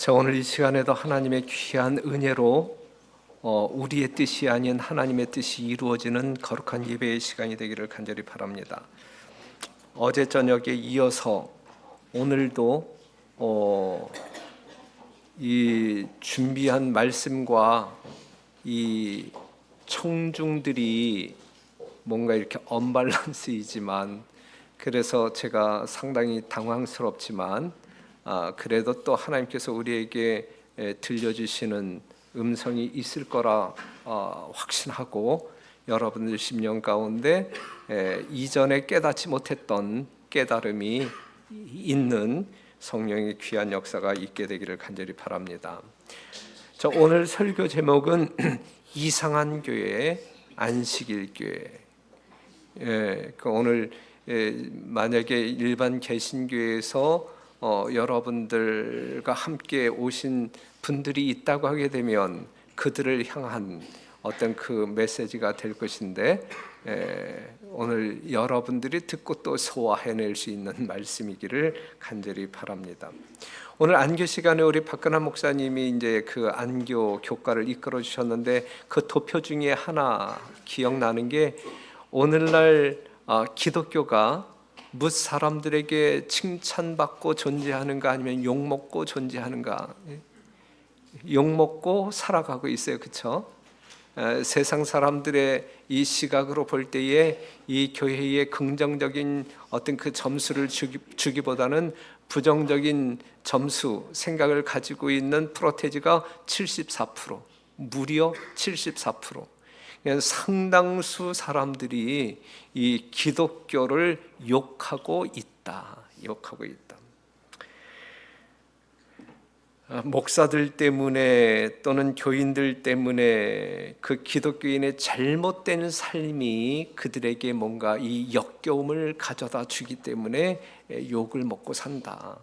자, 오늘 이 시간에도 하나님의 귀한 은혜로 우리의 뜻이 아닌 하나님의 뜻이 이루어지는 거룩한 예배의 시간이 되기를 간절히 바랍니다. 어제 저녁에 이어서 오늘도 이 준비한 말씀과 이 청중들이 뭔가 이렇게 언밸런스이지만, 그래서 제가 상당히 당황스럽지만 그래도 또 하나님께서 우리에게 들려주시는 음성이 있을 거라 확신하고, 여러분들 심령 가운데 이전에 깨닫지 못했던 깨달음이 있는 성령의 귀한 역사가 있게 되기를 간절히 바랍니다. 자, 오늘 설교 제목은 이상한 교회, 안식일 교회. 오늘 만약에 일반 개신교에서 여러분들과 함께 오신 분들이 있다고 하게 되면 그들을 향한 어떤 그 메시지가 될 것인데, 오늘 여러분들이 듣고 또 소화해낼 수 있는 말씀이기를 간절히 바랍니다. 오늘 안교 시간에 우리 박근환 목사님이 이제 그 안교 교과를 이끌어 주셨는데, 그 도표 중에 하나 기억나는 게, 오늘날 기독교가 뭇 사람들에게 칭찬받고 존재하는가, 아니면 욕먹고 존재하는가? 욕먹고 살아가고 있어요. 그렇죠? 세상 사람들의 이 시각으로 볼 때에 이 교회의 긍정적인 어떤 그 점수를 주기보다는 부정적인 점수 생각을 가지고 있는 프로테지가 74%, 무려 74%. 상당수 사람들이 이 기독교를 욕하고 있다. 목사들 때문에 또는 교인들 때문에 그 기독교인의 잘못된 삶이 그들에게 뭔가 이 역겨움을 가져다 주기 때문에 욕을 먹고 산다.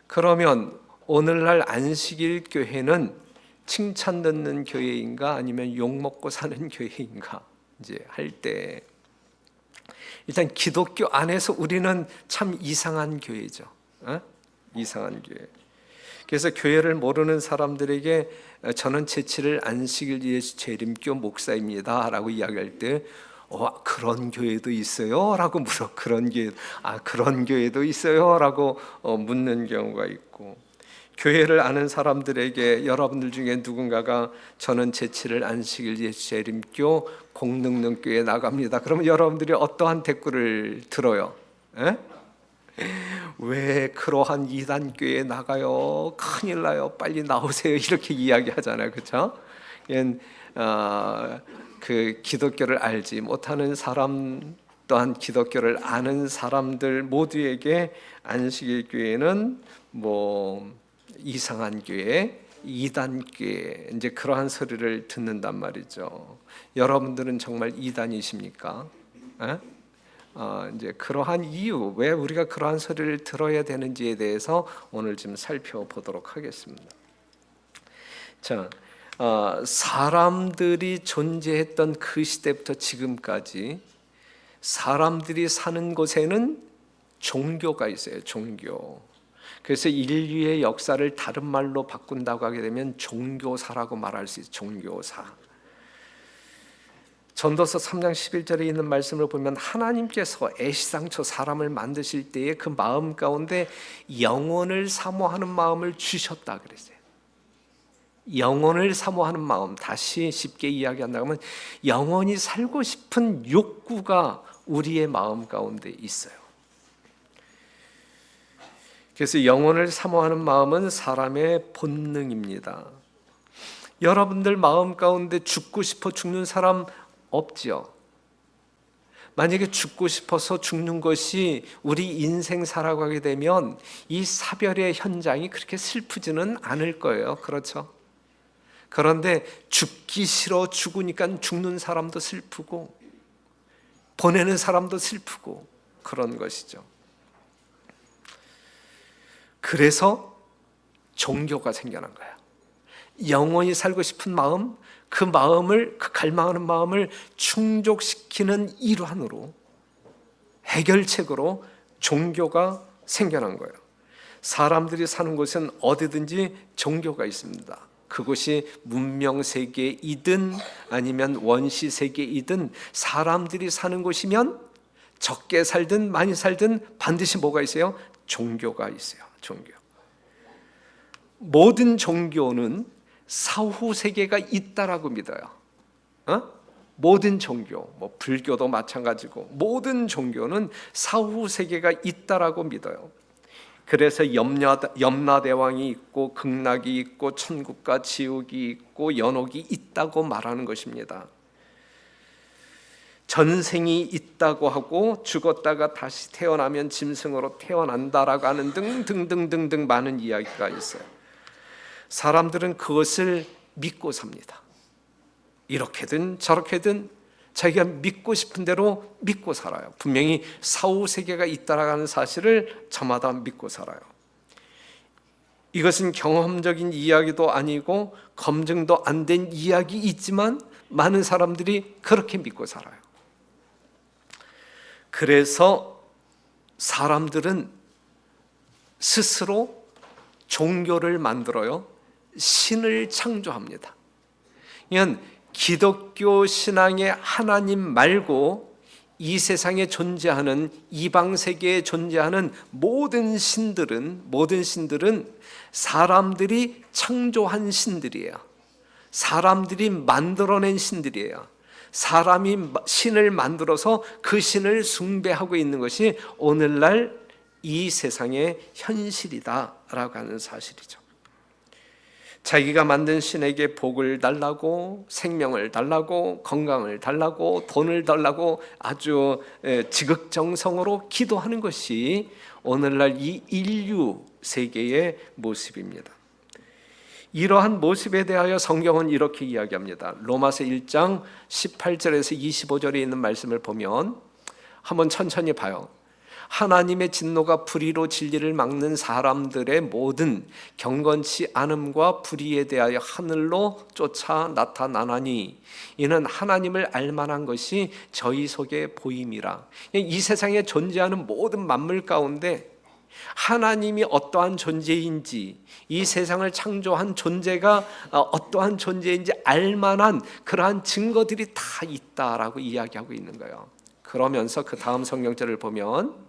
그러면 오늘날 안식일 교회는 칭찬 듣는 교회인가, 아니면 욕 먹고 사는 교회인가 이제 할 때, 일단 기독교 안에서 우리는 참 이상한 교회죠. 이상한 교회. 그래서 교회를 모르는 사람들에게 저는 제7일 안식일 예수 재림교 목사입니다 라고 이야기할 때, 그런 교회도 있어요? 라고 물어. 그런 교회도 있어요? 라고 묻는 경우가 있고, 교회를 아는 사람들에게 여러분들 중에 누군가가 저는 제7일 안식일 예수 재림교 공능능교회 나갑니다. 그러면 여러분들이 어떠한 댓글을 들어요? 왜 그러한 이단교회에 나가요? 큰일 나요. 빨리 나오세요. 이렇게 이야기하잖아요. 그렇죠? 그 기독교를 알지 못하는 사람 또한 기독교를 아는 사람들 모두에게 안식일 교회는 뭐 이상한 교회, 이단 교회, 이제 그러한 소리를 듣는단 말이죠. 여러분들은 정말 이단이십니까? 이제 그러한 이유, 왜 우리가 그러한 소리를 들어야 되는지에 대해서 오늘 좀 살펴보도록 하겠습니다. 자, 사람들이 존재했던 그 시대부터 지금까지 사람들이 사는 곳에는 종교가 있어요. 종교. 그래서 인류의 역사를 다른 말로 바꾼다고 하게 되면 종교사라고 말할 수 있어요. 종교사. 전도서 3장 11절에 있는 말씀을 보면, 하나님께서 애시당초 사람을 만드실 때에 그 마음 가운데 영혼을 사모하는 마음을 주셨다 그랬어요. 영혼을 사모하는 마음, 다시 쉽게 이야기한다면 영원히 살고 싶은 욕구가 우리의 마음 가운데 있어요. 그래서 영혼을 사모하는 마음은 사람의 본능입니다. 여러분들 마음 가운데 죽고 싶어 죽는 사람 없지요? 만약에 죽고 싶어서 죽는 것이 우리 인생 살아가게 되면 이 사별의 현장이 그렇게 슬프지는 않을 거예요. 그렇죠? 그런데 죽기 싫어 죽으니까 죽는 사람도 슬프고 보내는 사람도 슬프고 그런 것이죠. 그래서 종교가 생겨난 거야. 영원히 살고 싶은 마음, 그 마음을, 그 갈망하는 마음을 충족시키는 일환으로, 해결책으로 종교가 생겨난 거예요. 사람들이 사는 곳은 어디든지 종교가 있습니다. 그곳이 문명 세계이든 아니면 원시 세계이든 사람들이 사는 곳이면 적게 살든 많이 살든 반드시 뭐가 있어요? 종교가 있어요. 종교. 모든 종교는 사후 세계가 있다라고 믿어요. 모든 종교, 불교도 마찬가지고 모든 종교는 사후 세계가 있다라고 믿어요. 그래서 염라대왕이 있고 극락이 있고 천국과 지옥이 있고 연옥이 있다고 말하는 것입니다. 전생이 있다고 하고 죽었다가 다시 태어나면 짐승으로 태어난다라고 하는 등등등등 많은 이야기가 있어요. 사람들은 그것을 믿고 삽니다. 이렇게든 저렇게든 자기가 믿고 싶은 대로 믿고 살아요. 분명히 사후 세계가 있다라는 사실을 저마다 믿고 살아요. 이것은 경험적인 이야기도 아니고 검증도 안 된 이야기이지만 많은 사람들이 그렇게 믿고 살아요. 그래서 사람들은 스스로 종교를 만들어요. 신을 창조합니다. 그러니까 기독교 신앙의 하나님 말고 이 세상에 존재하는 이방 세계에 존재하는 모든 신들은 사람들이 창조한 신들이에요. 사람들이 만들어낸 신들이에요. 사람이 신을 만들어서 그 신을 숭배하고 있는 것이 오늘날 이 세상의 현실이다라고 하는 사실이죠. 자기가 만든 신에게 복을 달라고, 생명을 달라고, 건강을 달라고, 돈을 달라고 아주 지극정성으로 기도하는 것이 오늘날 이 인류 세계의 모습입니다. 이러한 모습에 대하여 성경은 이렇게 이야기합니다. 로마서 1장 18절에서 25절에 있는 말씀을 보면 한번 천천히 봐요. 하나님의 진노가 불의로 진리를 막는 사람들의 모든 경건치 않음과 불의에 대하여 하늘로 쫓아 나타나나니 이는 하나님을 알만한 것이 저희 속에 보임이라. 이 세상에 존재하는 모든 만물 가운데 하나님이 어떠한 존재인지, 이 세상을 창조한 존재가 어떠한 존재인지 알만한 그러한 증거들이 다 있다라고 이야기하고 있는 거예요. 그러면서 그 다음 성경절을 보면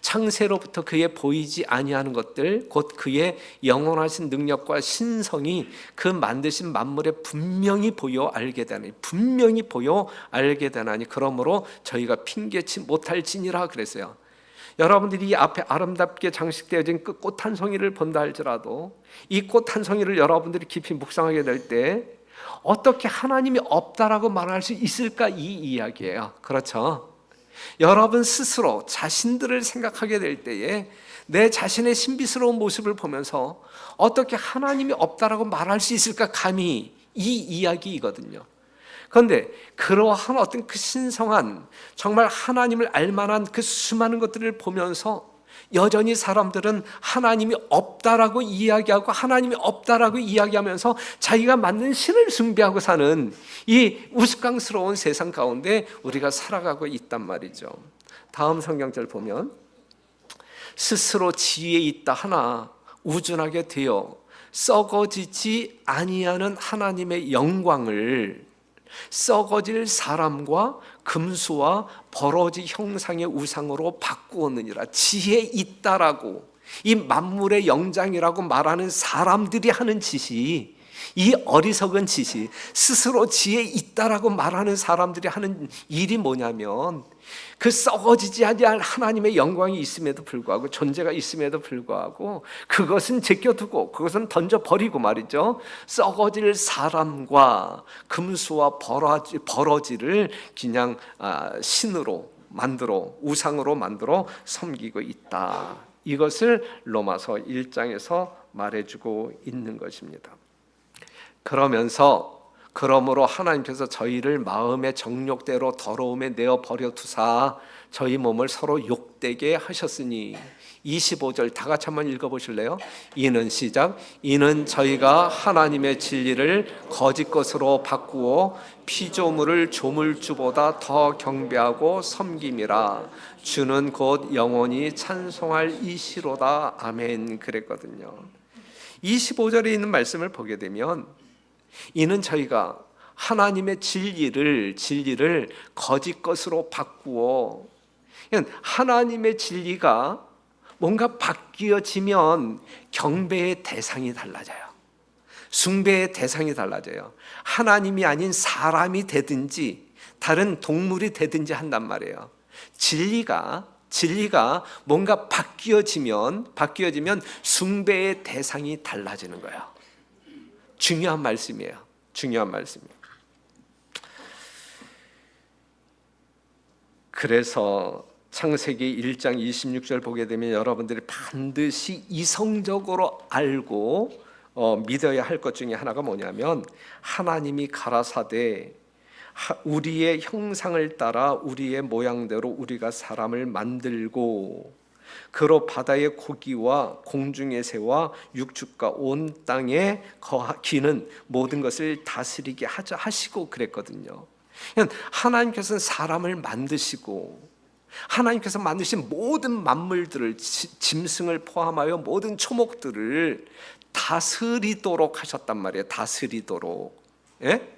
창세로부터 그의 보이지 아니하는 것들 곧 그의 영원하신 능력과 신성이 그 만드신 만물에 분명히 보여 알게 되나니 그러므로 저희가 핑계치 못할지니라 그랬어요. 여러분들이 이 앞에 아름답게 장식되어진 그 꽃 한 송이를 본다 할지라도 이 꽃 한 송이를 여러분들이 깊이 묵상하게 될 때 어떻게 하나님이 없다라고 말할 수 있을까 이 이야기예요. 그렇죠? 여러분 스스로 자신들을 생각하게 될 때에 내 자신의 신비스러운 모습을 보면서 어떻게 하나님이 없다라고 말할 수 있을까 감히 이 이야기이거든요. 그런데 그러한 어떤 그 신성한 정말 하나님을 알만한 그 수많은 것들을 보면서 여전히 사람들은 하나님이 없다라고 이야기하고 하나님이 없다라고 이야기하면서 자기가 만든 신을 숭배하고 사는 이 우스꽝스러운 세상 가운데 우리가 살아가고 있단 말이죠. 다음 성경절 보면 스스로 지위에 있다 하나 우둔하게 되어 썩어지지 아니하는 하나님의 영광을 썩어질 사람과 금수와 버러지 형상의 우상으로 바꾸었느니라. 지혜 있다라고 이 만물의 영장이라고 말하는 사람들이 하는 짓이, 이 어리석은 짓이, 스스로 지혜 있다라고 말하는 사람들이 하는 일이 뭐냐면 그 썩어지지 아니할 하나님의 영광이 있음에도 불구하고, 존재가 있음에도 불구하고 그것은 제껴두고 그것은 던져버리고 말이죠, 썩어질 사람과 금수와 버러지를 그냥 신으로 만들어, 우상으로 만들어 섬기고 있다. 이것을 로마서 1장에서 말해주고 있는 것입니다. 그러면서 그러므로 하나님께서 저희를 마음의 정욕대로 더러움에 내어 버려 두사 저희 몸을 서로 욕되게 하셨으니 25절 다 같이 한번 읽어보실래요? 이는 시작. 이는 저희가 하나님의 진리를 거짓 것으로 바꾸어 피조물을 조물주보다 더 경배하고 섬김이라. 주는 곧 영원히 찬송할 이시로다. 아멘. 그랬거든요. 25절에 있는 말씀을 보게 되면 이는 저희가 하나님의 진리를 거짓 것으로 바꾸어, 하나님의 진리가 뭔가 바뀌어지면 경배의 대상이 달라져요. 숭배의 대상이 달라져요. 하나님이 아닌 사람이 되든지 다른 동물이 되든지 한단 말이에요. 진리가 뭔가 바뀌어지면 숭배의 대상이 달라지는 거예요. 중요한 말씀이에요. 그래서 창세기 1장 26절 보게 되면 여러분들이 반드시 이성적으로 알고 믿어야 할 것 중에 하나가 뭐냐면, 하나님이 가라사대 우리의 형상을 따라 우리의 모양대로 우리가 사람을 만들고 그로 바다의 고기와 공중의 새와 육축과 온 땅에 기는 모든 것을 다스리게 하자 하시고 그랬거든요. 하나님께서는 사람을 만드시고 하나님께서 만드신 모든 만물들을, 짐승을 포함하여 모든 초목들을 다스리도록 하셨단 말이에요. 다스리도록. 예?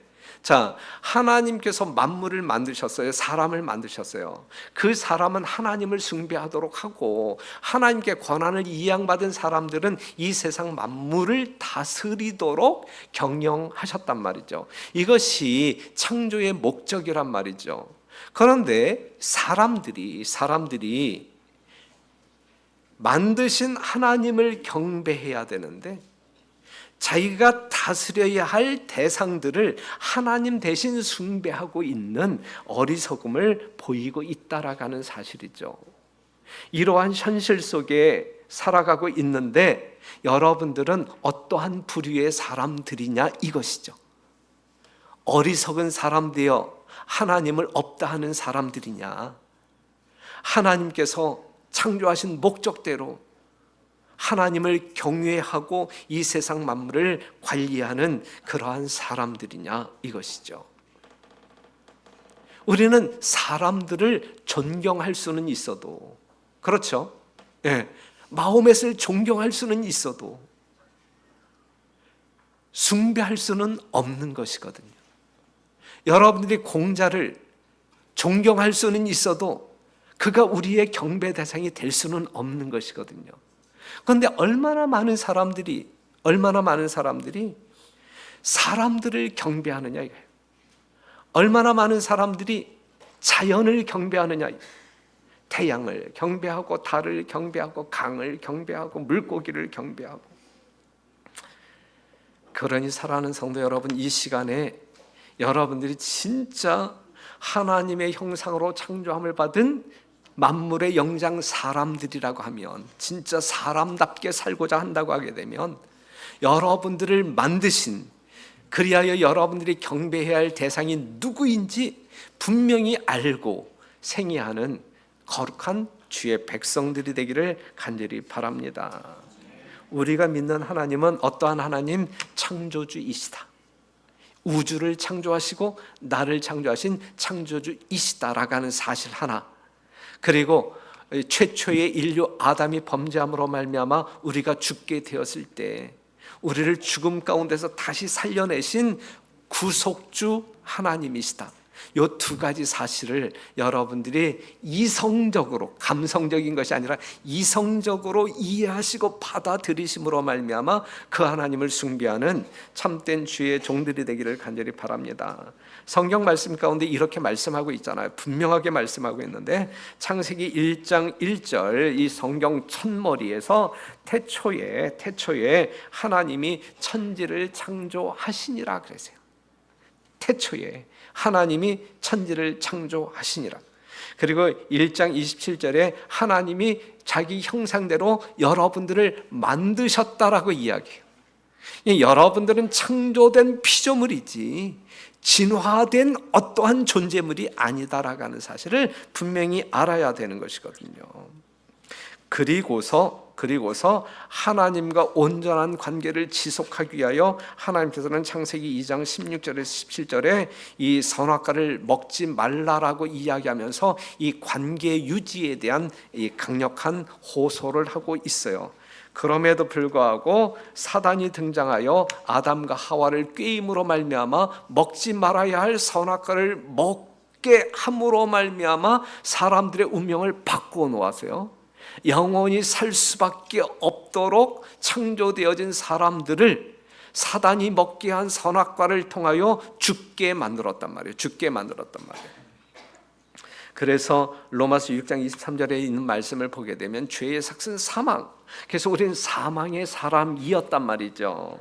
자, 하나님께서 만물을 만드셨어요. 사람을 만드셨어요. 그 사람은 하나님을 숭배하도록 하고 하나님께 권한을 이양받은 사람들은 이 세상 만물을 다스리도록 경영하셨단 말이죠. 이것이 창조의 목적이란 말이죠. 그런데 사람들이 만드신 하나님을 경배해야 되는데 자기가 다스려야 할 대상들을 하나님 대신 숭배하고 있는 어리석음을 보이고 있다라는 사실이죠. 이러한 현실 속에 살아가고 있는데 여러분들은 어떠한 부류의 사람들이냐 이것이죠. 어리석은 사람들이여 하나님을 없다 하는 사람들이냐, 하나님께서 창조하신 목적대로 하나님을 경외하고 이 세상 만물을 관리하는 그러한 사람들이냐 이것이죠. 우리는 사람들을 존경할 수는 있어도, 그렇죠? 예, 마호멧을 존경할 수는 있어도 숭배할 수는 없는 것이거든요. 여러분들이 공자를 존경할 수는 있어도 그가 우리의 경배 대상이 될 수는 없는 것이거든요. 그런데 얼마나 많은 사람들이 사람들을 경배하느냐 이거예요. 얼마나 많은 사람들이 자연을 경배하느냐, 태양을 경배하고 달을 경배하고 강을 경배하고 물고기를 경배하고. 그러니 사랑하는 성도 여러분, 이 시간에 여러분들이 진짜 하나님의 형상으로 창조함을 받은 만물의 영장 사람들이라고 하면, 진짜 사람답게 살고자 한다고 하게 되면 여러분들을 만드신, 그리하여 여러분들이 경배해야 할 대상이 누구인지 분명히 알고 생애하는 거룩한 주의 백성들이 되기를 간절히 바랍니다. 우리가 믿는 하나님은 어떠한 하나님? 창조주이시다. 우주를 창조하시고 나를 창조하신 창조주이시다라고 하는 사실 하나, 그리고 최초의 인류 아담이 범죄함으로 말미암아 우리가 죽게 되었을 때 우리를 죽음 가운데서 다시 살려내신 구속주 하나님이시다. 이 두 가지 사실을 여러분들이 이성적으로, 감성적인 것이 아니라 이성적으로 이해하시고 받아들이심으로 말미암아 그 하나님을 숭배하는 참된 주의 종들이 되기를 간절히 바랍니다. 성경 말씀 가운데 이렇게 말씀하고 있잖아요. 분명하게 말씀하고 있는데 창세기 1장 1절 이 성경 첫머리에서 태초에 하나님이 천지를 창조하시니라 그랬어요. 태초에 하나님이 천지를 창조하시니라. 그리고 1장 27절에 하나님이 자기 형상대로 여러분들을 만드셨다라고 이야기해요. 여러분들은 창조된 피조물이지 진화된 어떠한 존재물이 아니다라는 사실을 분명히 알아야 되는 것이거든요. 그리고서 하나님과 온전한 관계를 지속하기 위하여 하나님께서는 창세기 2장 16절에서 17절에 이 선악과를 먹지 말라라고 이야기하면서 이 관계 유지에 대한 이 강력한 호소를 하고 있어요. 그럼에도 불구하고 사단이 등장하여 아담과 하와를 꾀임으로 말미암아 먹지 말아야 할 선악과를 먹게 함으로 말미암아 사람들의 운명을 바꾸어 놓았어요. 영원히 살 수밖에 없도록 창조되어진 사람들을 사단이 먹게 한 선악과를 통하여 죽게 만들었단 말이에요. 그래서 로마서 6장 23절에 있는 말씀을 보게 되면 죄의 삭은 사망. 그래서 우리는 사망의 사람이었단 말이죠.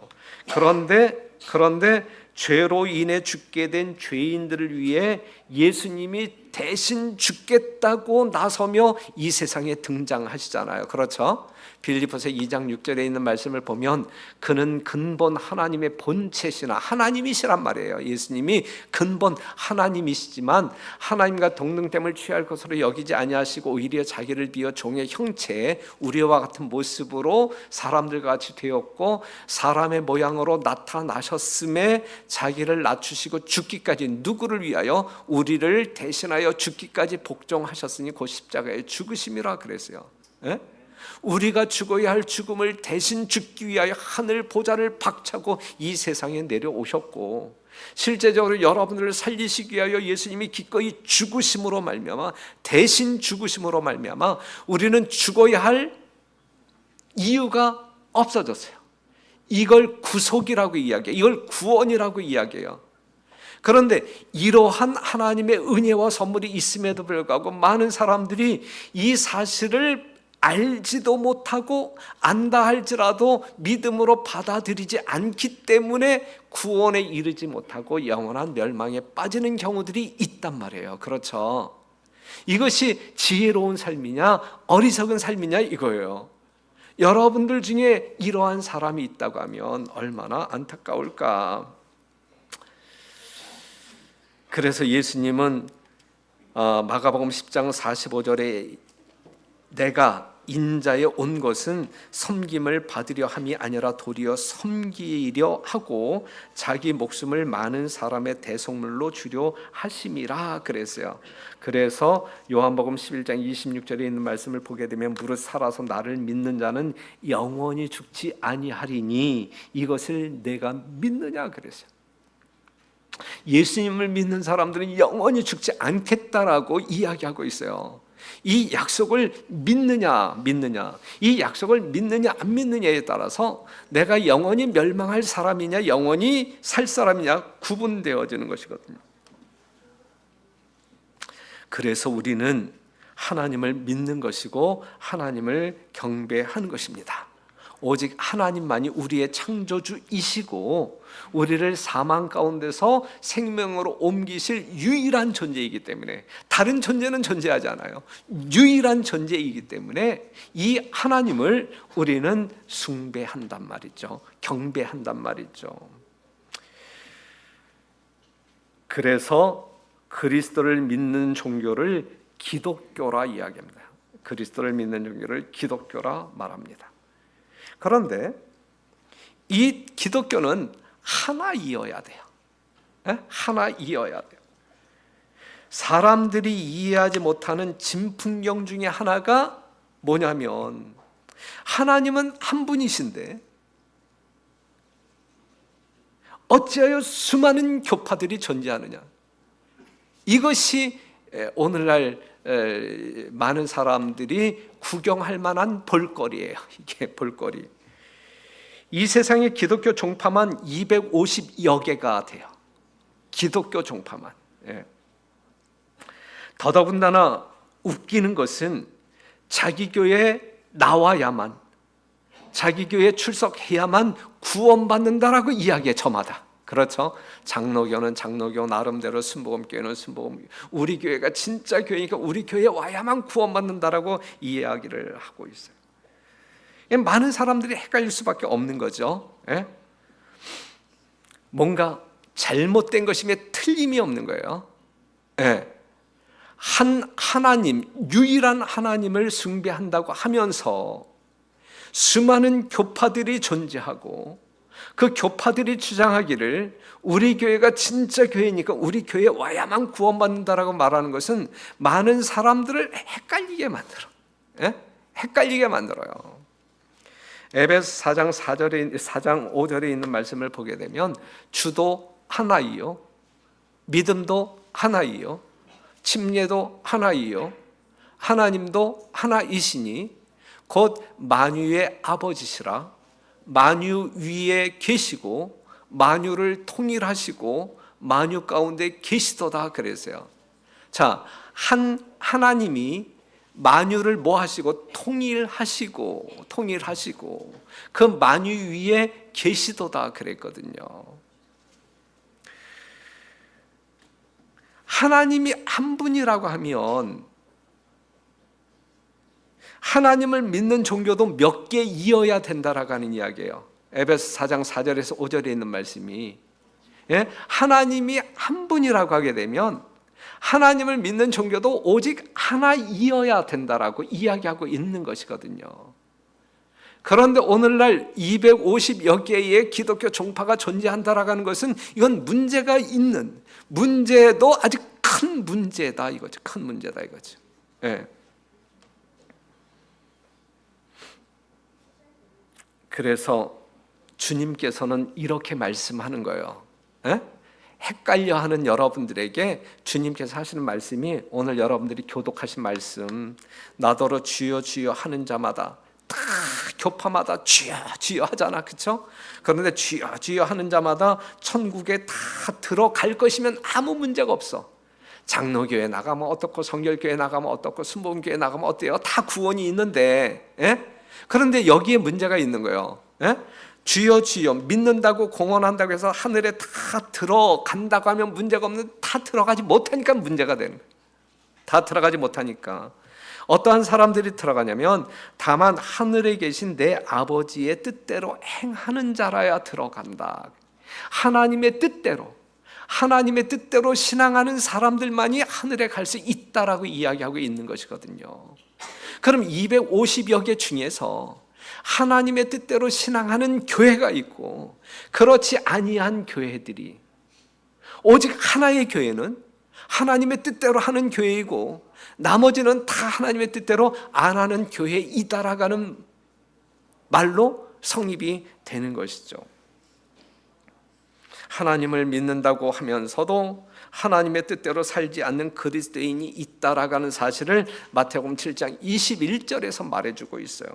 그런데 죄로 인해 죽게 된 죄인들을 위해 예수님이 대신 죽겠다고 나서며 이 세상에 등장하시잖아요. 그렇죠? 빌립보서 2장 6절에 있는 말씀을 보면 그는 근본 하나님의 본체시나 하나님이시란 말이에요. 예수님이 근본 하나님이시지만 하나님과 동등됨을 취할 것으로 여기지 아니하시고 오히려 자기를 비워 종의 형체에 우리와 같은 모습으로 사람들과 같이 되었고 사람의 모양으로 나타나셨음에 자기를 낮추시고 죽기까지 누구를 위하여 우리를 대신하여 죽기까지 복종하셨으니 곧 십자가의 죽으심이라 그랬어요. 예? 우리가 죽어야 할 죽음을 대신 죽기 위하여 하늘 보좌를 박차고 이 세상에 내려오셨고 실제적으로 여러분들을 살리시기 위하여 예수님이 기꺼이 죽으심으로 말미암아 대신 죽으심으로 말미암아 우리는 죽어야 할 이유가 없어졌어요. 이걸 구속이라고 이야기해요. 이걸 구원이라고 이야기해요. 그런데 이러한 하나님의 은혜와 선물이 있음에도 불구하고 많은 사람들이 이 사실을 알지도 못하고 안다 할지라도 믿음으로 받아들이지 않기 때문에 구원에 이르지 못하고 영원한 멸망에 빠지는 경우들이 있단 말이에요. 그렇죠? 이것이 지혜로운 삶이냐 어리석은 삶이냐 이거예요. 여러분들 중에 이러한 사람이 있다고 하면 얼마나 안타까울까. 그래서 예수님은 마가복음 10장 45절에 내가 인자에 온 것은 섬김을 받으려 함이 아니라 도리어 섬기려 하고 자기 목숨을 많은 사람의 대속물로 주려 하심이라 그랬어요. 그래서 요한복음 11장 26절에 있는 말씀을 보게 되면 무릇 살아서 나를 믿는 자는 영원히 죽지 아니하리니 이것을 내가 믿느냐 그랬어요. 예수님을 믿는 사람들은 영원히 죽지 않겠다라고 이야기하고 있어요. 이 약속을 믿느냐 이 약속을 믿느냐 안 믿느냐에 따라서 내가 영원히 멸망할 사람이냐 영원히 살 사람이냐 구분되어지는 것이거든요. 그래서 우리는 하나님을 믿는 것이고 하나님을 경배하는 것입니다. 오직 하나님만이 우리의 창조주이시고 우리를 사망 가운데서 생명으로 옮기실 유일한 존재이기 때문에 다른 존재는 존재하지 않아요. 유일한 존재이기 때문에 이 하나님을 우리는 숭배한단 말이죠. 경배한단 말이죠. 그래서 그리스도를 믿는 종교를 기독교라 이야기합니다. 그리스도를 믿는 종교를 기독교라 말합니다. 그런데 이 기독교는 하나이어야 돼요. 하나이어야 돼요. 사람들이 이해하지 못하는 진풍경 중에 하나가 뭐냐면 하나님은 한 분이신데 어찌하여 수많은 교파들이 존재하느냐. 이것이 오늘날 많은 사람들이 구경할 만한 볼거리예요. 이게 볼거리. 이 세상에 기독교 종파만 250여 개가 돼요. 기독교 종파만. 더더군다나 웃기는 것은 자기 교회에 나와야만 자기 교회에 출석해야만 구원받는다라고 이야기해 저마다. 그렇죠? 장로교는 장로교 나름대로 순복음교회는 순복음 우리 교회가 진짜 교회니까 우리 교회에 와야만 구원받는다라고 이야기를 하고 있어요. 많은 사람들이 헷갈릴 수밖에 없는 거죠. 뭔가 잘못된 것임에 틀림이 없는 거예요. 예. 하나님, 유일한 하나님을 숭배한다고 하면서 수많은 교파들이 존재하고 그 교파들이 주장하기를 우리 교회가 진짜 교회니까 우리 교회에 와야만 구원받는다라고 말하는 것은 많은 사람들을 헷갈리게 만들어. 예? 헷갈리게 만들어요. 에베소 4장 5절에 있는 말씀을 보게 되면 주도 하나이요, 믿음도 하나이요, 침례도 하나이요, 하나님도 하나이시니 곧 만유의 아버지시라. 만유 위에 계시고 만유를 통일하시고 만유 가운데 계시도다 그랬어요. 자, 하나님이 만유를 뭐 하시고 통일하시고 그 만유 위에 계시도다 그랬거든요. 하나님이 한 분이라고 하면 하나님을 믿는 종교도 몇 개 이어야 된다라고 하는 이야기예요. 에베소 4장 4절에서 5절에 있는 말씀이, 예? 하나님이 한 분이라고 하게 되면 하나님을 믿는 종교도 오직 하나 이어야 된다라고 이야기하고 있는 것이거든요. 그런데 오늘날 250여 개의 기독교 종파가 존재한다라고 하는 것은 이건 문제가 있는, 문제도 아주 큰 문제다 이거죠. 큰 문제다 이거죠. 예. 그래서 주님께서는 이렇게 말씀하는 거예요. 에? 헷갈려하는 여러분들에게 주님께서 하시는 말씀이 오늘 여러분들이 교독하신 말씀, 나더러 주여 주여 하는 자마다 다 교파마다 주여 주여 하잖아, 그렇죠? 그런데 주여 주여 하는 자마다 천국에 다 들어갈 것이면 아무 문제가 없어. 장로교회 나가면 어떻고, 성결교회 나가면 어떻고, 순복음교회 나가면 어때요? 다 구원이 있는데, 에? 그런데 여기에 문제가 있는 거예요. 예? 주여 주여 믿는다고 공언한다고 해서 하늘에 다 들어간다고 하면 문제가 없는데 다 들어가지 못하니까 문제가 되는 거예요. 다 들어가지 못하니까 어떠한 사람들이 들어가냐면 다만 하늘에 계신 내 아버지의 뜻대로 행하는 자라야 들어간다. 하나님의 뜻대로 신앙하는 사람들만이 하늘에 갈 수 있다라고 이야기하고 있는 것이거든요. 그럼 250여 개 중에서 하나님의 뜻대로 신앙하는 교회가 있고 그렇지 아니한 교회들이, 오직 하나의 교회는 하나님의 뜻대로 하는 교회이고 나머지는 다 하나님의 뜻대로 안 하는 교회이다라는 말로 성립이 되는 것이죠. 하나님을 믿는다고 하면서도 하나님의 뜻대로 살지 않는 그리스도인이 있다라는 사실을 마태복음 7장 21절에서 말해주고 있어요.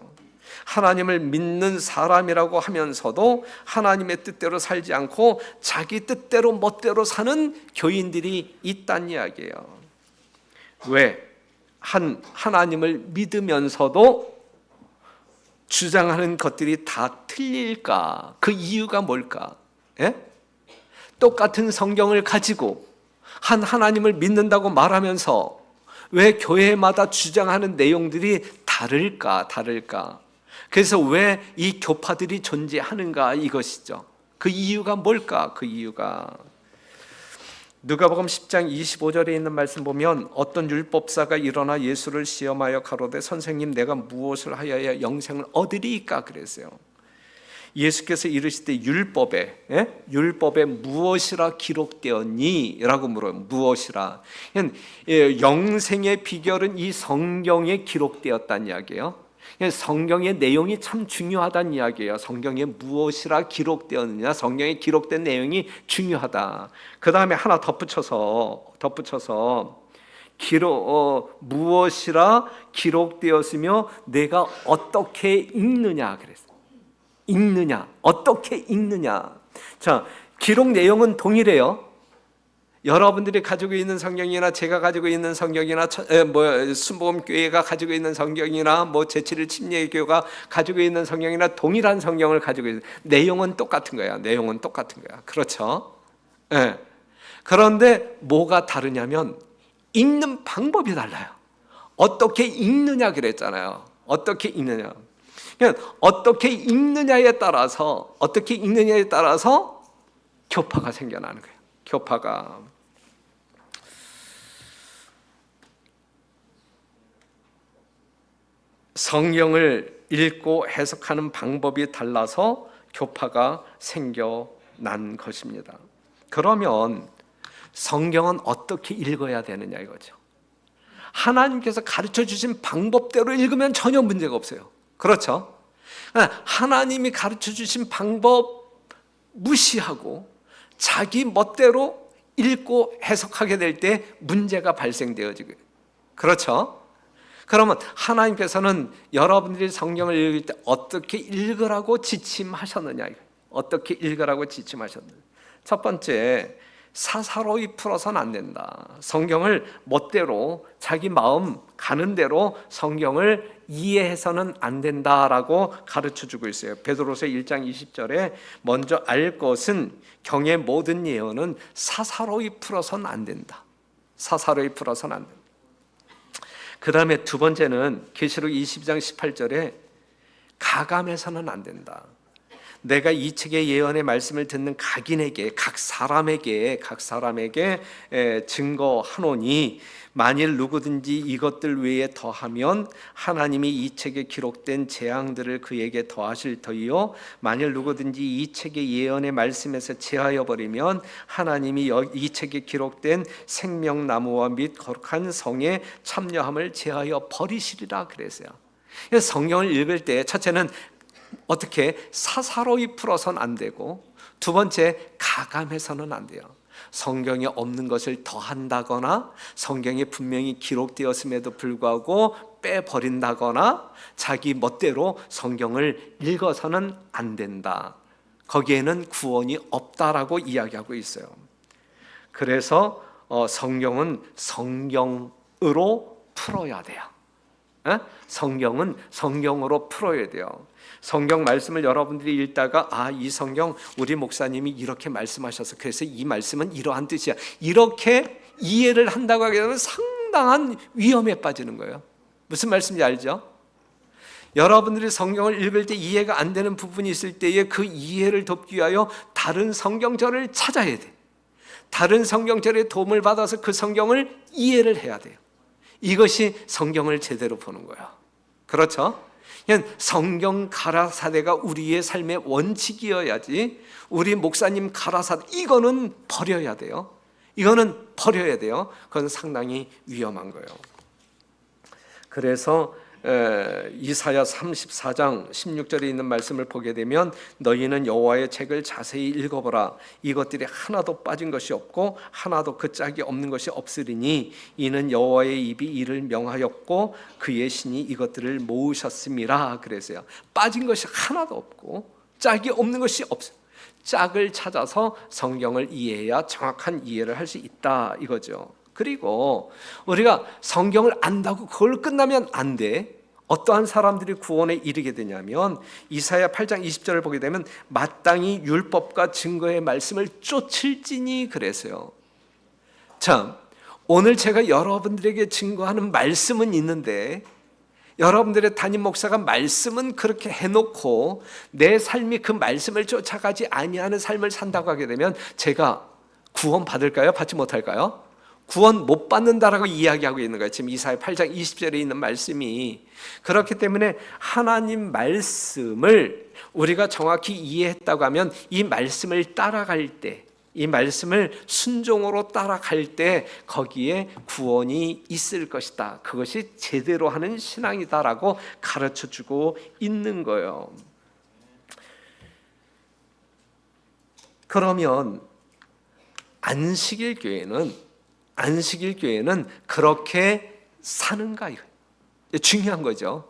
하나님을 믿는 사람이라고 하면서도 하나님의 뜻대로 살지 않고 자기 뜻대로 멋대로 사는 교인들이 있다는 이야기예요. 왜? 하나님을 믿으면서도 주장하는 것들이 다 틀릴까? 그 이유가 뭘까? 예? 똑같은 성경을 가지고 하나님을 믿는다고 말하면서 왜 교회마다 주장하는 내용들이 다를까? 그래서 왜 이 교파들이 존재하는가 이것이죠. 그 이유가 뭘까? 그 이유가 누가복음 10장 25절에 있는 말씀 보면 어떤 율법사가 일어나 예수를 시험하여 가로되 선생님 내가 무엇을 하여야 영생을 얻으리이까 그랬어요. 예수께서 이르시되 율법에 무엇이라 기록되었니? 라고 물어요. 무엇이라. 영생의 비결은 이 성경에 기록되었다는 이야기예요. 성경의 내용이 참 중요하다는 이야기예요. 성경에 무엇이라 기록되었느냐, 성경에 기록된 내용이 중요하다. 그 다음에 하나 덧붙여서 무엇이라 기록되었으며 내가 어떻게 읽느냐 그랬어요. 어떻게 읽느냐. 자, 기록 내용은 동일해요. 여러분들이 가지고 있는 성경이나 제가 가지고 있는 성경이나 순복음교회가 가지고 있는 성경이나 제7일 침례교가 가지고 있는 성경이나 동일한 성경을 가지고 있는 내용은 똑같은 거야. 그렇죠? 네. 그런데 뭐가 다르냐면 읽는 방법이 달라요. 어떻게 읽느냐 그랬잖아요. 어떻게 읽느냐. 그러니까 어떻게 읽느냐에 따라서 교파가 생겨나는 거예요. 교파가. 성경을 읽고 해석하는 방법이 달라서 교파가 생겨난 것입니다. 그러면 성경은 어떻게 읽어야 되느냐 이거죠. 하나님께서 가르쳐 주신 방법대로 읽으면 전혀 문제가 없어요. 그렇죠? 하나님이 가르쳐 주신 방법 무시하고 자기 멋대로 읽고 해석하게 될 때 문제가 발생되어지고요. 그렇죠? 그러면 하나님께서는 여러분들이 성경을 읽을 때 어떻게 읽으라고 지침하셨느냐, 어떻게 읽으라고 지침하셨느냐. 첫 번째, 사사로이 풀어서는 안 된다. 성경을 멋대로 자기 마음 가는 대로 성경을 이해해서는 안 된다라고 가르쳐주고 있어요. 베드로서 1장 20절에 먼저 알 것은 경의 모든 예언은 사사로이 풀어서는 안 된다. 사사로이 풀어서는 안 된다. 그 다음에 두 번째는 계시록 20장 18절에 가감해서는 안 된다. 내가 이 책의 예언의 말씀을 듣는 각인에게 각 사람에게 증거하노니 만일 누구든지 이것들 외에 더하면 하나님이 이 책에 기록된 재앙들을 그에게 더하실 터이요 만일 누구든지 이 책의 예언의 말씀에서 제하여 버리면 하나님이 이 책에 기록된 생명나무와 및 거룩한 성의 참여함을 제하여 버리시리라 그랬어요. 성경을 읽을 때 첫째는 어떻게 사사로이 풀어서는 안 되고, 두 번째 가감해서는 안 돼요. 성경에 없는 것을 더한다거나 성경에 분명히 기록되었음에도 불구하고 빼버린다거나 자기 멋대로 성경을 읽어서는 안 된다. 거기에는 구원이 없다라고 이야기하고 있어요. 그래서 성경은 성경으로 풀어야 돼요. 성경은 성경으로 풀어야 돼요. 성경 말씀을 여러분들이 읽다가 이 성경 우리 목사님이 이렇게 말씀하셔서 그래서 이 말씀은 이러한 뜻이야, 이렇게 이해를 한다고 하게 되면 상당한 위험에 빠지는 거예요. 무슨 말씀인지 알죠? 여러분들이 성경을 읽을 때 이해가 안 되는 부분이 있을 때에 그 이해를 돕기 위하여 다른 성경절을 찾아야 돼. 다른 성경절의 도움을 받아서 그 성경을 이해를 해야 돼요. 이것이 성경을 제대로 보는 거예요. 그렇죠? 성경 가라사대가 우리의 삶의 원칙이어야지 우리 목사님 가라사대 이거는 버려야 돼요. 이거는 버려야 돼요. 그건 상당히 위험한 거예요. 그래서 이사야 34장 16절에 있는 말씀을 보게 되면 너희는 여호와의 책을 자세히 읽어보라. 이것들이 하나도 빠진 것이 없고 하나도 그 짝이 없는 것이 없으리니 이는 여호와의 입이 이를 명하였고 그의 신이 이것들을 모으셨음이라 그랬어요. 빠진 것이 하나도 없고 짝이 없는 것이 없어요. 짝을 찾아서 성경을 이해해야 정확한 이해를 할 수 있다 이거죠. 그리고 우리가 성경을 안다고 그걸 끝나면 안 돼. 어떠한 사람들이 구원에 이르게 되냐면 이사야 8장 20절을 보게 되면 마땅히 율법과 증거의 말씀을 쫓을지니 그랬어요. 참, 오늘 제가 여러분들에게 증거하는 말씀은 있는데 여러분들의 담임 목사가 말씀은 그렇게 해놓고 내 삶이 그 말씀을 쫓아가지 아니하는 삶을 산다고 하게 되면 제가 구원 받을까요? 받지 못할까요? 구원 못 받는다라고 이야기하고 있는 거예요. 지금 이사야 8장 20절에 있는 말씀이. 그렇기 때문에 하나님 말씀을 우리가 정확히 이해했다고 하면 이 말씀을 따라갈 때, 이 말씀을 순종으로 따라갈 때 거기에 구원이 있을 것이다. 그것이 제대로 하는 신앙이다라고 가르쳐주고 있는 거예요. 그러면 안식일 교회는 그렇게 사는가? 중요한 거죠.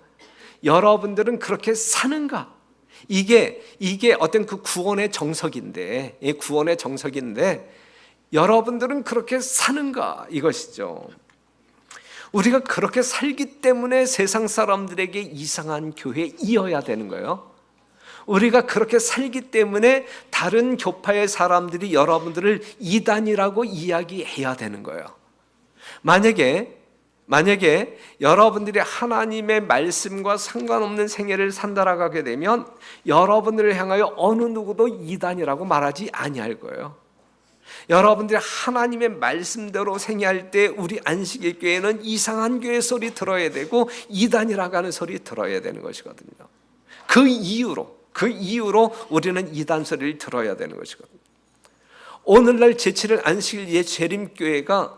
여러분들은 그렇게 사는가? 이게 어떤 그 구원의 정석인데, 여러분들은 그렇게 사는가? 이것이죠. 우리가 그렇게 살기 때문에 세상 사람들에게 이상한 교회이어야 되는 거예요. 우리가 그렇게 살기 때문에 다른 교파의 사람들이 여러분들을 이단이라고 이야기해야 되는 거예요. 만약에 만약에 여러분들이 하나님의 말씀과 상관없는 생애를 산다라고 되면 여러분들을 향하여 어느 누구도 이단이라고 말하지 아니할 거예요. 여러분들이 하나님의 말씀대로 생애할 때 우리 안식일 교회는 이상한 교회 소리 들어야 되고 이단이라고 하는 소리 들어야 되는 것이거든요. 그 이유로 우리는 이단 소리를 들어야 되는 것이거든요. 오늘날 제7일 안식일 예재림교회가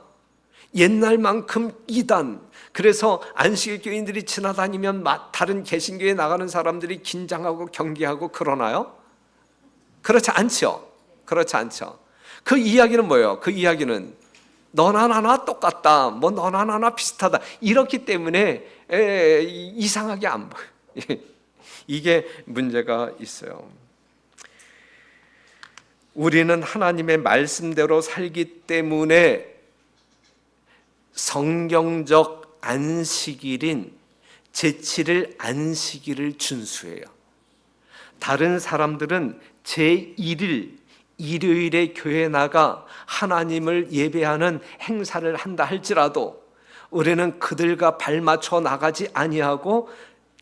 옛날만큼 이단, 그래서 안식일 교인들이 지나다니면 다른 개신교에 나가는 사람들이 긴장하고 경계하고 그러나요? 그렇지 않죠. 그렇지 않죠. 그 이야기는 뭐예요? 그 이야기는 너나 나나 똑같다, 뭐 너나 나나 비슷하다, 이렇기 때문에 이상하게 안 보여요. 이게 문제가 있어요. 우리는 하나님의 말씀대로 살기 때문에 성경적 안식일인 제7일 안식일을 준수해요. 다른 사람들은 제1일 일요일에 교회에 나가 하나님을 예배하는 행사를 한다 할지라도 우리는 그들과 발맞춰 나가지 아니하고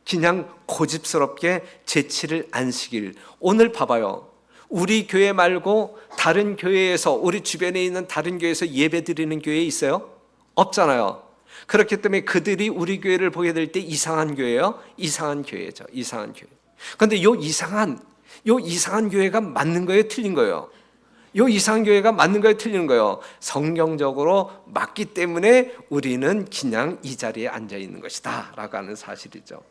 그냥 고집스럽게 제7일 안식일, 오늘 봐봐요. 우리 교회 말고 다른 교회에서, 우리 주변에 있는 다른 교회에서 예배 드리는 교회 있어요? 없잖아요. 그렇기 때문에 그들이 우리 교회를 보게 될 때 이상한 교회예요? 이상한 교회죠. 이상한 교회. 그런데 요 이상한 교회가 맞는 거예요? 틀린 거예요? 요 이상한 교회가 맞는 거예요? 틀린 거예요? 성경적으로 맞기 때문에 우리는 그냥 이 자리에 앉아 있는 것이다 라고 하는 사실이죠.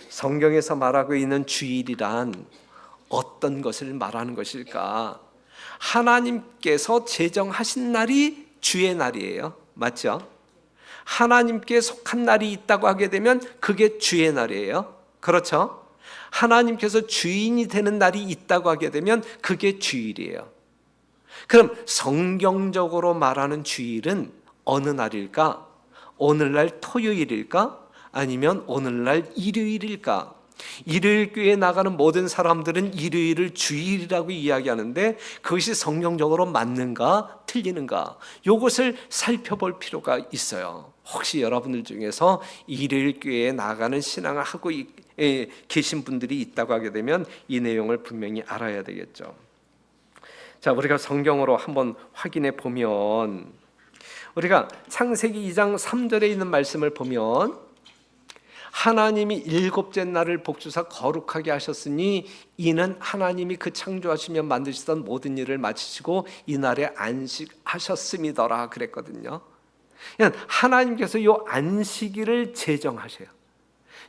성경에서 말하고 있는 주일이란 어떤 것을 말하는 것일까? 하나님께서 제정하신 날이 주의 날이에요. 맞죠? 하나님께 속한 날이 있다고 하게 되면 그게 주의 날이에요. 그렇죠? 하나님께서 주인이 되는 날이 있다고 하게 되면 그게 주일이에요. 그럼 성경적으로 말하는 주일은 어느 날일까? 오늘날 토요일일까? 아니면 오늘날 일요일일까? 일요일 교회에 나가는 모든 사람들은 일요일을 주일이라고 이야기하는데 그것이 성경적으로 맞는가 틀리는가, 이것을 살펴볼 필요가 있어요. 혹시 여러분들 중에서 일요일 교회에 나가는 신앙을 하고 계신 분들이 있다고 하게 되면 이 내용을 분명히 알아야 되겠죠. 자, 우리가 성경으로 한번 확인해 보면, 우리가 창세기 2장 3절에 있는 말씀을 보면 하나님이 일곱째 날을 복주사 거룩하게 하셨으니 이는 하나님이 그 창조하시며 만드시던 모든 일을 마치시고 이 날에 안식하셨음이더라 그랬거든요. 하나님께서 이 안식일을 제정하셔요.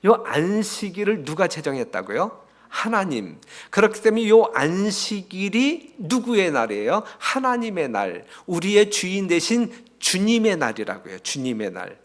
이 안식일을 누가 제정했다고요? 하나님. 그렇기 때문에 이 안식일이 누구의 날이에요? 하나님의 날, 우리의 주인 되신 주님의 날이라고요. 주님의 날.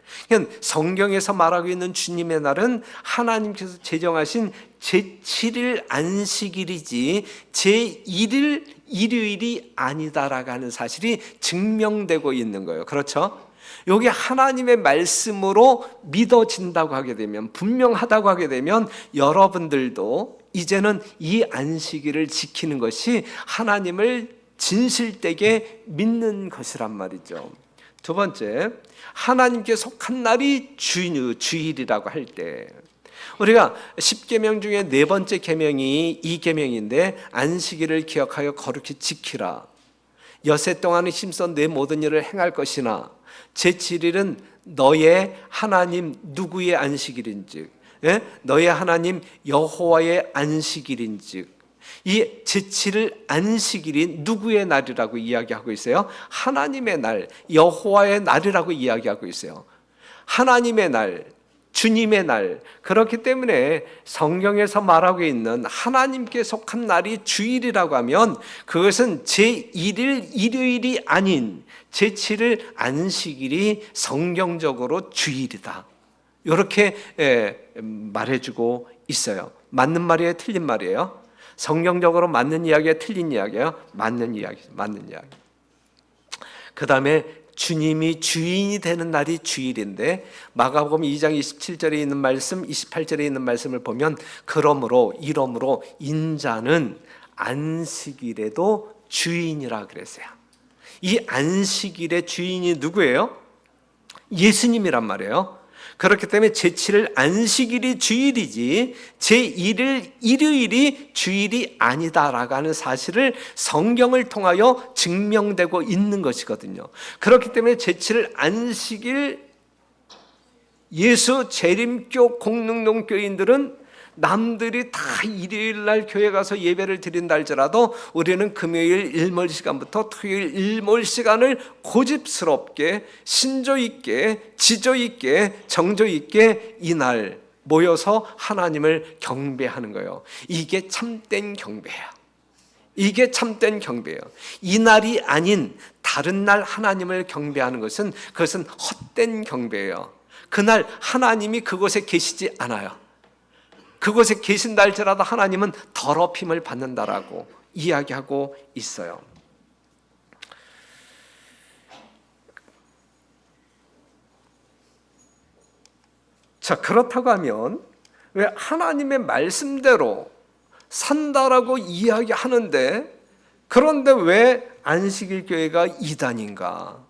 성경에서 말하고 있는 주님의 날은 하나님께서 제정하신 제7일 안식일이지 제1일 일요일이 아니다라고 하는 사실이 증명되고 있는 거예요. 그렇죠? 여기 하나님의 말씀으로 믿어진다고 하게 되면, 분명하다고 하게 되면 여러분들도 이제는 이 안식일을 지키는 것이 하나님을 진실되게 믿는 것이란 말이죠. 두 번째, 하나님께 속한 날이 주일이라고 할 때, 우리가 10계명 중에 네 번째 계명이 이 계명인데, 안식일을 기억하여 거룩히 지키라. 여세 동안은 힘써 내 모든 일을 행할 것이나 제7일은 너의 하나님 누구의 안식일인즉, 너의 하나님 여호와의 안식일인즉, 이 제7일 안식일이 누구의 날이라고 이야기하고 있어요? 하나님의 날, 여호와의 날이라고 이야기하고 있어요. 하나님의 날, 주님의 날. 그렇기 때문에 성경에서 말하고 있는 하나님께 속한 날이 주일이라고 하면 그것은 제1일 일요일이 아닌 제7일 안식일이 성경적으로 주일이다, 이렇게 말해주고 있어요. 맞는 말이에요? 틀린 말이에요? 성경적으로 맞는 이야기야? 틀린 이야기예요? 맞는 이야기. 그 다음에 주님이 주인이 되는 날이 주일인데, 마가복음 2장 27절에 있는 말씀, 28절에 있는 말씀을 보면 이러므로 인자는 안식일에도 주인이라 그랬어요. 이 안식일의 주인이 누구예요? 예수님이란 말이에요. 그렇기 때문에 제7일 안식일이 주일이지 제1일 일요일이 주일이 아니다라고 하는 사실을 성경을 통하여 증명되고 있는 것이거든요. 그렇기 때문에 제7일 안식일 예수 재림교 공릉동 교인들은 남들이 다 일요일 날 교회 가서 예배를 드린다 할지라도 우리는 금요일 일몰 시간부터 토요일 일몰 시간을 고집스럽게 신조 있게 지조 있게 정조 있게 이날 모여서 하나님을 경배하는 거예요. 이게 참된 경배야. 이게 참된 경배예요. 이날이 아닌 다른 날 하나님을 경배하는 것은 그것은 헛된 경배예요. 그날 하나님이 그곳에 계시지 않아요. 그곳에 계신다 할지라도 하나님은 더럽힘을 받는다라고 이야기하고 있어요. 자, 그렇다고 하면 왜 하나님의 말씀대로 산다라고 이야기하는데 그런데 왜 안식일 교회가 이단인가?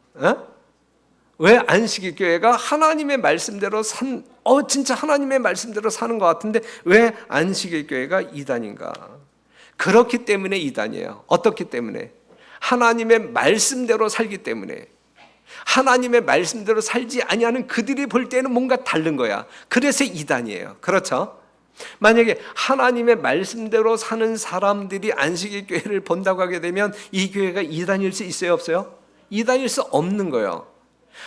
왜 안식일 교회가 하나님의 말씀대로 진짜 하나님의 말씀대로 사는 것 같은데 왜 안식일 교회가 이단인가? 그렇기 때문에 이단이에요. 어떻기 때문에? 하나님의 말씀대로 살기 때문에. 하나님의 말씀대로 살지 아니하는 그들이 볼 때는 뭔가 다른 거야. 그래서 이단이에요. 그렇죠? 만약에 하나님의 말씀대로 사는 사람들이 안식일 교회를 본다고 하게 되면 이 교회가 이단일 수 있어요, 없어요? 이단일 수 없는 거예요.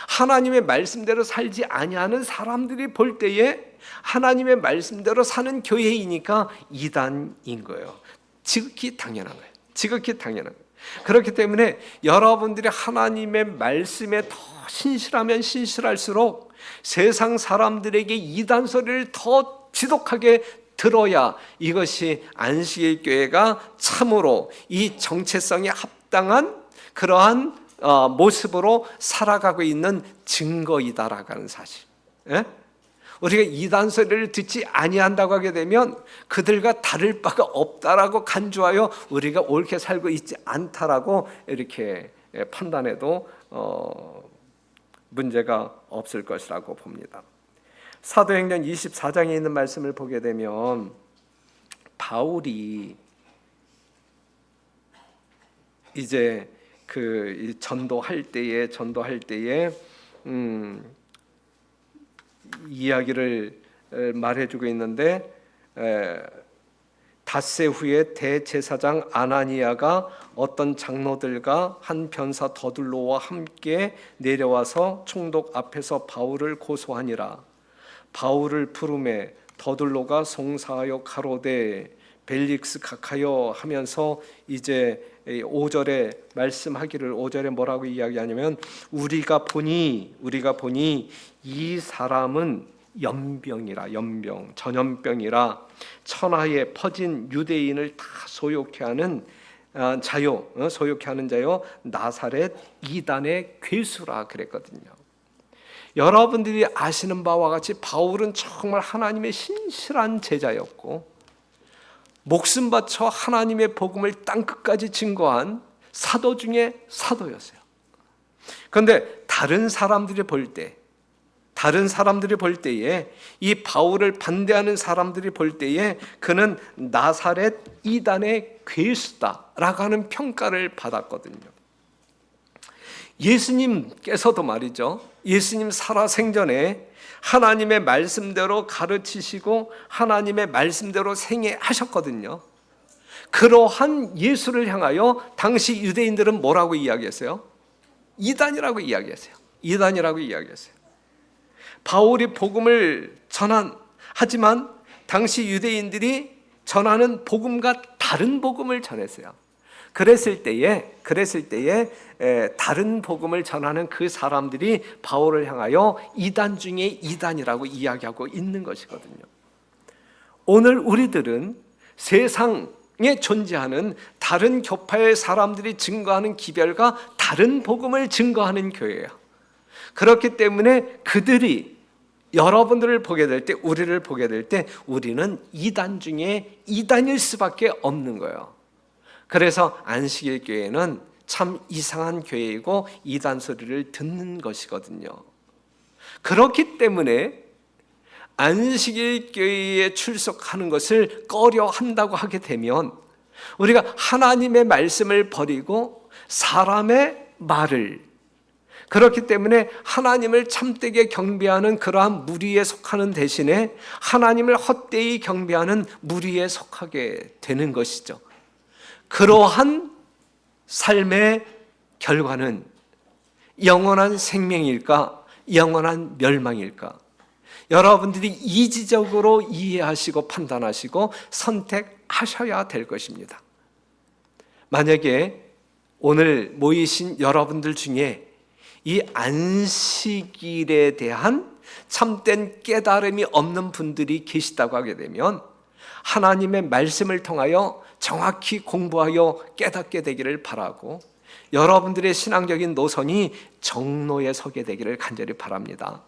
하나님의 말씀대로 살지 아니하는 사람들이 볼 때에 하나님의 말씀대로 사는 교회이니까 이단인 거예요. 지극히 당연한 거예요. 지극히 당연한 거예요. 그렇기 때문에 여러분들이 하나님의 말씀에 더 신실하면 신실할수록 세상 사람들에게 이단 소리를 더 지독하게 들어야 이것이 안식일 교회가 참으로 이 정체성에 합당한 그러한 모습으로 살아가고 있는 증거이다라고 하는 사실. 우리가 이단 소리를 듣지 아니한다고 하게 되면 그들과 다를 바가 없다라고 간주하여 우리가 옳게 살고 있지 않다라고 이렇게 판단해도 문제가 없을 것이라고 봅니다. 사도행전 24장에 있는 말씀을 보게 되면 바울이 이제 그 전도할 때에 이야기를 말해주고 있는데 닷새 후에 대제사장 아나니아가 어떤 장로들과 한 변사 더둘로와 함께 내려와서 총독 앞에서 바울을 고소하니라. 바울을 부르매 더둘로가 송사하여 가로되 벨릭스 각하여 하면서 이제 5절에 말씀하기를 5절에 뭐라고 이야기하냐면 우리가 보니 이 사람은 연병이라 전염병이라 천하에 퍼진 유대인을 다 소욕케 하는 자요 나사렛 이단의 괴수라 그랬거든요. 여러분들이 아시는 바와 같이 바울은 정말 하나님의 신실한 제자였고 목숨 바쳐 하나님의 복음을 땅끝까지 증거한 사도 중에 사도였어요. 그런데 다른 사람들이 볼 때에 이 바울을 반대하는 사람들이 볼 때에 그는 나사렛 이단의 괴수다라고 하는 평가를 받았거든요. 예수님께서도 말이죠. 예수님 살아생전에 하나님의 말씀대로 가르치시고 하나님의 말씀대로 생애하셨거든요. 그러한 예수를 향하여 당시 유대인들은 뭐라고 이야기했어요? 이단이라고 이야기했어요. 바울이 복음을 하지만 당시 유대인들이 전하는 복음과 다른 복음을 전했어요. 그랬을 때에 다른 복음을 전하는 그 사람들이 바울을 향하여 이단 중에 이단이라고 이야기하고 있는 것이거든요. 오늘 우리들은 세상에 존재하는 다른 교파의 사람들이 증거하는 기별과 다른 복음을 증거하는 교회예요. 그렇기 때문에 그들이 여러분들을 보게 될 때, 우리를 보게 될 때 우리는 이단 중에 이단일 수밖에 없는 거예요. 그래서 안식일 교회는 참 이상한 교회이고 이단 소리를 듣는 것이거든요. 그렇기 때문에 안식일 교회에 출석하는 것을 꺼려 한다고 하게 되면 우리가 하나님의 말씀을 버리고 사람의 말을, 그렇기 때문에 하나님을 참되게 경배하는 그러한 무리에 속하는 대신에 하나님을 헛되이 경배하는 무리에 속하게 되는 것이죠. 그러한 삶의 결과는 영원한 생명일까, 영원한 멸망일까? 여러분들이 이지적으로 이해하시고 판단하시고 선택하셔야 될 것입니다. 만약에 오늘 모이신 여러분들 중에 이 안식일에 대한 참된 깨달음이 없는 분들이 계시다고 하게 되면 하나님의 말씀을 통하여 정확히 공부하여 깨닫게 되기를 바라고, 여러분들의 신앙적인 노선이 정로에 서게 되기를 간절히 바랍니다.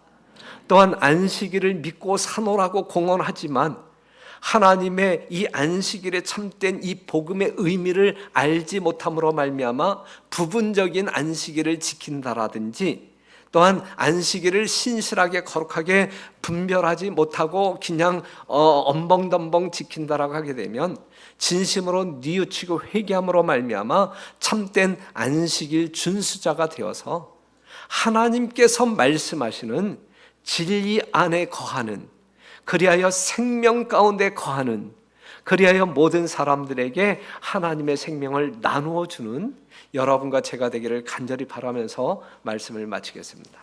또한 안식일을 믿고 사노라고 공언하지만 하나님의 이 안식일에 참된 이 복음의 의미를 알지 못함으로 말미암아 부분적인 안식일을 지킨다라든지, 또한 안식일을 신실하게 거룩하게 분별하지 못하고 그냥 엄벙덤벙 지킨다라고 하게 되면 진심으로 뉘우치고 회개함으로 말미암아 참된 안식일 준수자가 되어서 하나님께서 말씀하시는 진리 안에 거하는, 그리하여 생명 가운데 거하는, 그리하여 모든 사람들에게 하나님의 생명을 나누어 주는 여러분과 제가 되기를 간절히 바라면서 말씀을 마치겠습니다.